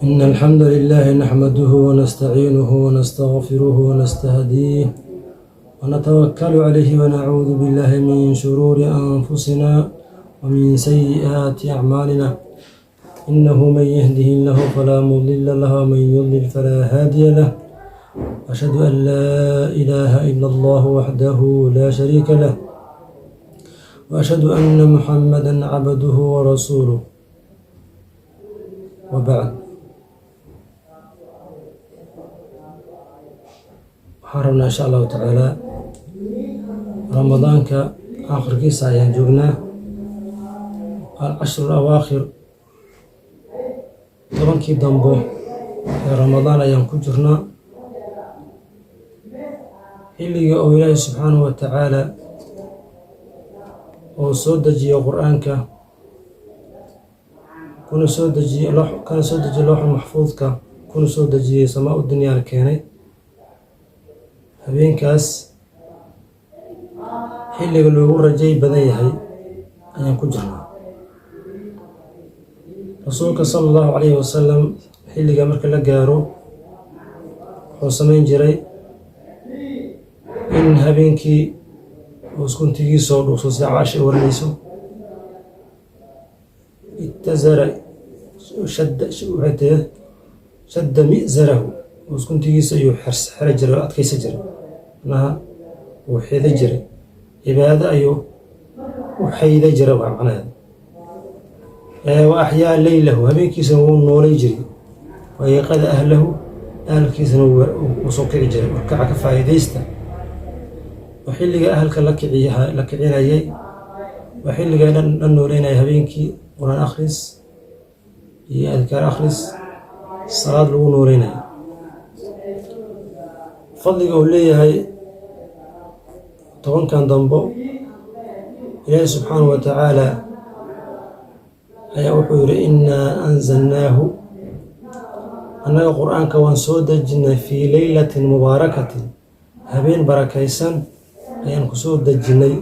إن الحمد لله نحمده ونستعينه ونستغفره ونستهديه ونتوكل عليه ونعوذ بالله من شرور أنفسنا ومن سيئات أعمالنا إنه من يهده الله فلا مضل له ومن يضلل فلا هادي له أشهد أن لا إله إلا الله وحده لا شريك له وأشهد أن محمدا عبده ورسوله وبعد. حرمنا إن شاء الله تعالى رمضان آخر كيسة أيام جوجنا العشر الأواخر طبعا كي دنبو رمضان أيام كجرنا اللي أو إله سبحانه وتعالى أو سودجي قرآنك كون سودجي لوح محفوظك كون سودجي سماء الدنيا الكيني habeenkaas xilliga loogu rajay badan yahay ayaan ku jirnaa. Rasuulka sallallahu alayhi wasallam xilliga marka la gaaro wuxuu samayn jiray in habeenkii uu iskuntigiisa oo dhuuso si Caaisha waranayso ittazara shadda mi'zarahu iskuntigiisa ayuu xira jiray oo adkaysa jiray wuu xida jiray cibaado ayuu u xayda jiray waa macnaheeda. wa axyaa leylahu habeenkiisana wuu noolay jiray wa yaqada ahlahu ahalkiisana wuu soo kici jiray warkaca ka faa'iidaysta. waa xilliga ahalka la kicinayay waa xilliga la nooleynaya habeenkii quraan akhris iyo adkaar akhris salaad lagu nooleynaya. fadliga uu leeyahay tobankan dambo ilaahi subxaanahu wa tacaala ayaa wuxuu yidhi innaa anzalnaahu annaga qur-aanka waan soo dejinnay fii leylatin mubaarakatin habeen barakaysan ayaan ku soo dejinnay.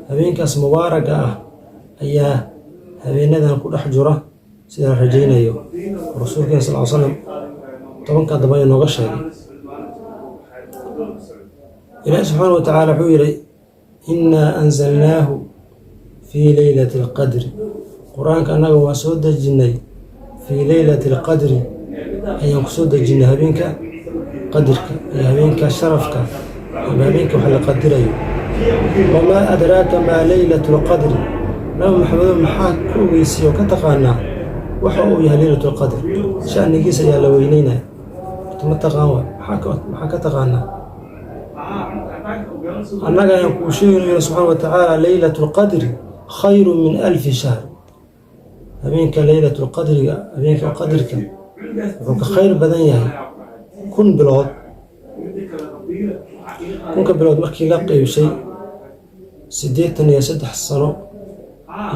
habeenkaas mubaaraga ah ayaa habeenadan ku dhex jira sida la rajaynayo rasuulkeena sal ly slam tobankan dambe ayaa nooga sheegay. ilaahi subxaana wa tacaala wuxuu yidhi innaa anzalnaahu fii leylati alqadri qur-aanka annaga waan soo dejinnay fii leylati alqadri ayaan ku soo dejinnay habeenka qadirka iyo habeenka sharafka ama habeenka wax la qadirayo. wamaa adraaka maa leylatu lqadri nabi maxamedo maxaa ku ogeysiya oo ka taqaanaa waxa uu yahay leylatu lqadr sha'nigiisa ayaa la weyneynaya ma taqaan wa maxaa ka taqaanaa annaga ayaan kuu sheegayno subxaana wa tacaala leylatu lqadri khayru min alfi shahr habeenka leylatu lqadriga habeenka qadirka wuxuu ka khayr badan yahay 1,000 bilood. 1,000 bilood markii la qeybshay 83 sano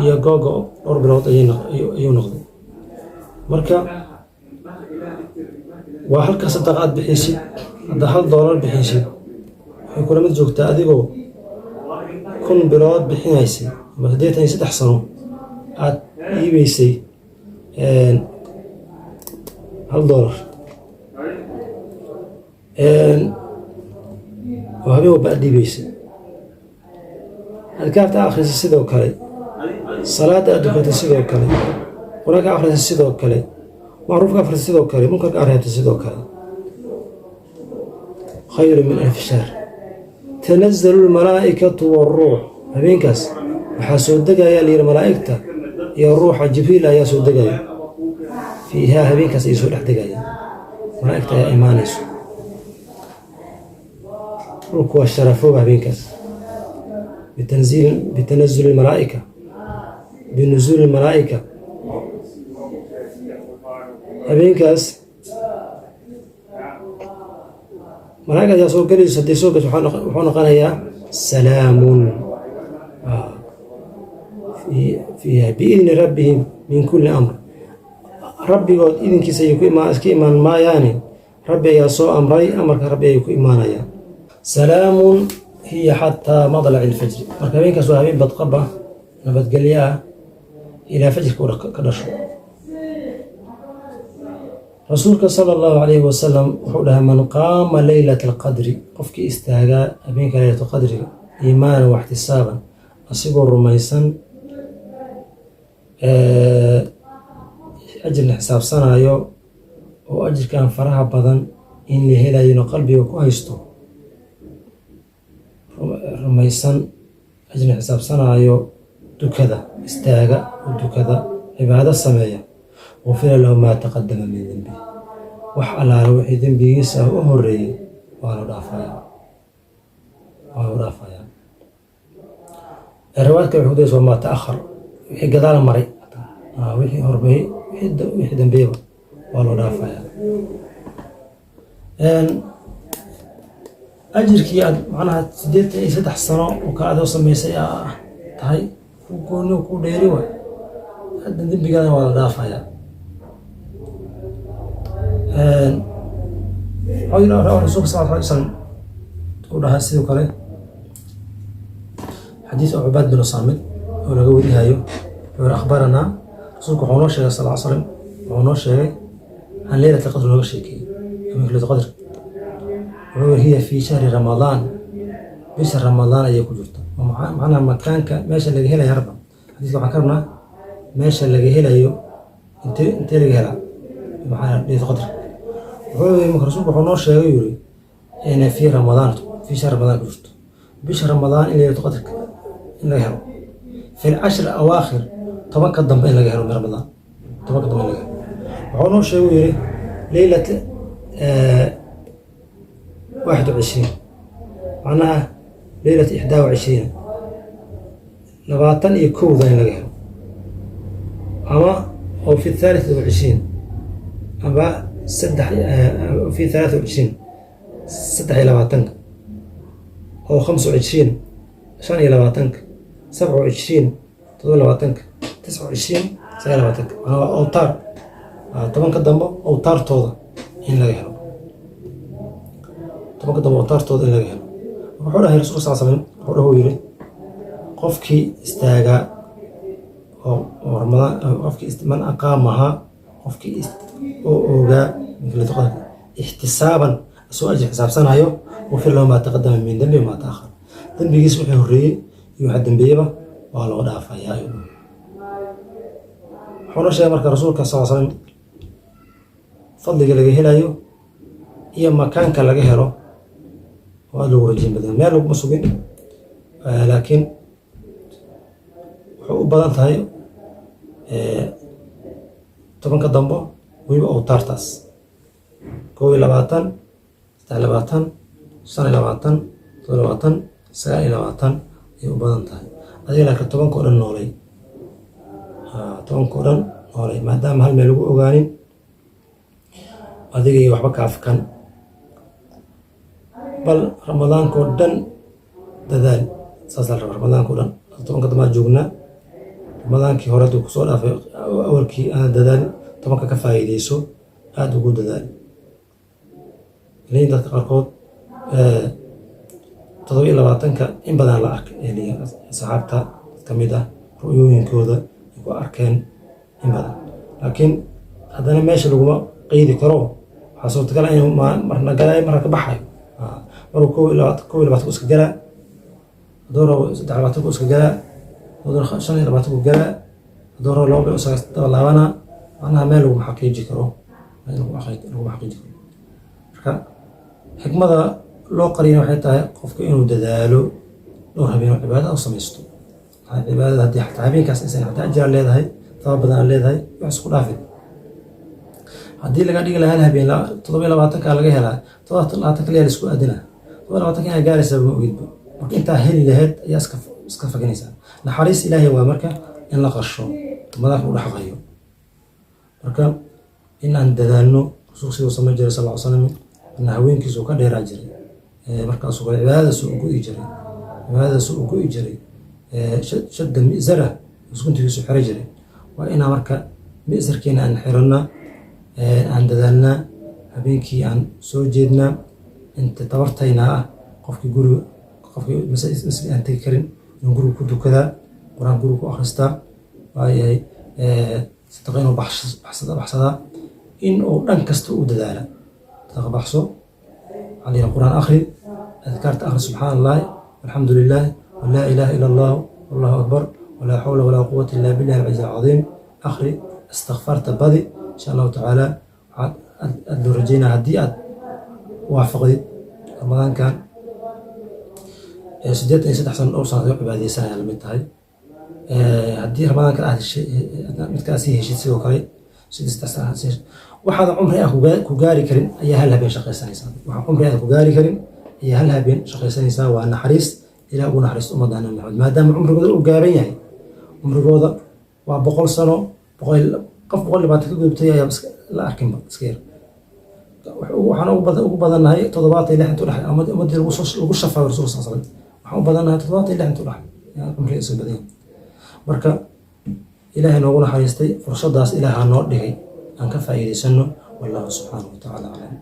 iyo googo dhowr bilood ayuu noqday. marka waa halka sadaqa aad bixisid hadda $1 bixisid waxay kula mid joogtaa adigoo 1,000 bilood bixinaysay ama 83 sano aad iibaysay $1 oo habeen walba aad iibaysay. adkaarta akhrisa sidoo kale salaada aad dukatay sidoo kale quraanka akhrisa sidoo kale macruufka akhrisa sidoo kale munkarka akhrisa sidoo kale khayru min alfi shahr. tanazzalu almalaa'ikatu waruuh habeenkaas waxaa soo degaya layidhi malaa'igta iyo ruuxa jibriil ayaa soo degaya fiihaa habeenkaas ayay soo dhex degaya malaa'igta ayaa imaanayso. dhulku waa sharafooba habeenkaas bitanazuli almalaa'ika binuzuuli almalaa'ika habeenkaas malaa'ig ayaa soo gelayso hadday soo gasho wuxuu noqonayaa salaamun fiiha biidni rabbihim min kulli amr rabbigood idinkiisa ayay iska imaan maayaane rabbi ayaa soo amray amarka rabbi ayay ku imaanayaan. salaamun hiya xataa madlaci ilfajri marka habeenkaas waa habeen badqaba nabadgelyo ah ilaa fajrka ka dhasho. رسولك صلى الله عليه وسلم وحولها من قام ليلة القدر قفك استاغا أبينك ليلة القدر إيمانا واحتسابا أصيبه الرميسان أجر حساب سنة يو وأجر كان فرها بدن إن لهلا ينو قلبي وكويستو رميسان أجر حساب سنة يو دو كذا استاغا ودو كذا عبادة سمايا وفر له ما تقدم من ذنبه وحال روحي ذنبه سأهري وأنا رافايا الروايات كالحديث وما تأخر وحي قدال مري وحي هربه وحي ذنبه وأنا رافايا أجركي معناها سديت أي 3 سنة وكاد وصل ميسي تهي وكوني وكون ديري هذا ذنبي قال وأنا رافايا رسول صلى الله عليه وسلم تقول لها سيدو كله حديث عباد بن صامت ولا قولي هايو أخبرنا رسولك حونوش صلى الله عليه وسلم حونوش عن ليلة القدر وغشيكي ليلة القدر هي في شهر رمضان بشهر رمضان أي كجرت ومعنا مكانك ماشي اللي هلا يربى حديث لو حكرنا ماشي اللي هلا يو انت اللي هلا معنا ليلة القدر رسولك حونوش يقول إن في رمضان في شهر رمضان كجرت بشهر رمضان إلى ليلة القدر إن لقيهم في العشر الأواخر طبعا قدم بين لقيهم من رمضان طبعا قدم بين لقيهم حونوش يقول ليلة 21 معناها ليلة 21 لباطن يكون ذا لقيهم أما أو في 23 أما في 23 6 إلى باطنك أو 25 5 إلى باطنك 27 تقول باطنك 29 9 إلى باطنك أوتار طبعا قدامه أوتار توضع إن لقيهم طبعا قدامه أوتار توضع إن لقيهم وحوله الرسول صلى الله عليه وسلم وحوله هو يري قفكي استاغا ورمضان قفكي من أقامها قفكي أوغا مثل تقول احتسابا سوء أجر حساب سنة يو وفر له ما تقدم من ذنبه وما تأخر ذنبه يسوح الرئي يوحد ذنبه والله دافع يا أيها حول شيء مرك رسولك صلى الله عليه وسلم فضلك لقيه هلايو إيا مكانك لقيه له وقالوا وجين بدن ما له مصوبين لكن حقوق بدن تهي طبعا كدنبو ويبقى أوتارتاس كوي لباتن 23 5 إلى 27 9 إلى 20 ay u badan tahay adiga laakiin 10 oo dhan noolay 10 oo dhan noolay maadaama hal meel lagu ogaanin adiga iyo waxba ka afkan bal ramadaanka oo dhan dadaal saasal ramadaanka oo dhan 10 dama joogna ramadaankii hore ku soo dhaafay awalkii aan dadaal 10 ka faa'iideyso aad ugu dadaal لين dadka qaarkood 27 in badan la arkay ee saxaabta kamid ah ru'yooyinkooda ay ku arkeen in badan laakiin hadana meesha lagu qeyd karo waxa soo tagal inuu marna galay marna ka baxay markuu ko ila iska gala dooro 3 iska gala dooro 5 gala dooro loo iska laabana ana meel lagu xaqiijin karo lagu xaqiijin karo xikmada loo qariyay waxay tahay qofku inuu dadaalo loo habeen cibaadada oo sameesto cibaadada hadii xataa habeenkaas insan xataa ajir leedahay sabab badan leedahay wax isku dhaafay hadii laga dhigi lahaa habeen 27 ka laga helaa 27 ka leeyahay isku aadina 27 ka gaaraysa buu ogidba marka inta heli lahayd ayaa iska faganaysa naxariis ilaahay waa marka in la qarsho madax u dhaxayo marka in aan dadaalno rasuulka sallallahu alayhi wasallam إن هوينك سوكا ديرا جري مركز سوكا عبادة سوكو يجري عبادة سوكو يجري شد المئزرة وسكنت في سحر جري وإنا مركا مئزر كينا أن حرنا أن ددالنا هبينكي أن سوجدنا أنت تورتينا قفكي قولو قفكي مسألة أن تذكرين نقولو كدو كذا قرآن قولو كو أخرستا وهي ستغينو بحصدا إن أو دان كستو ددالا تغبحصو علينا القرآن آخر أذكرت آخر سبحان الله والحمد لله ولا إله إلا الله والله أكبر ولا حول ولا قوة إلا بالله العزيز العظيم آخر استغفرت بدي إن شاء الله تعالى الدرجين هدي وافقدي رمضان كان سديت إن سد أحسن أوصل يقبل هذه السنة لما انتهي هدي رمضان كان أهل الشيء متكاسيه شيء سوى كري سدست أحسن وهذا عمري أخو كوجاري كريم أي هلها بين شقي سنة عمري أخو كوجاري كريم أي هلها بين شقي سنة وأنا حريص إلى أبونا حريص أمضانا محمد ما دام عمري قدر أجاري يعني عمري قدر وبقول سنة بقول قف بقول لي بعد كده بتيجي بس لا أركب سكير وحنا ugu badannahay toddobaad ilaa inta dhaxay ama muddo lagu shafaa rasuul sallallahu alayhi wasallam waxaan u badannahay toddobaad ilaa inta dhaxay yaa umriga soo badan marka ilaahay noogu naxariistay fursadaas ilaaha noo dhigay aan ka faa'iideysano wallahu subhanahu wa ta'ala a'lam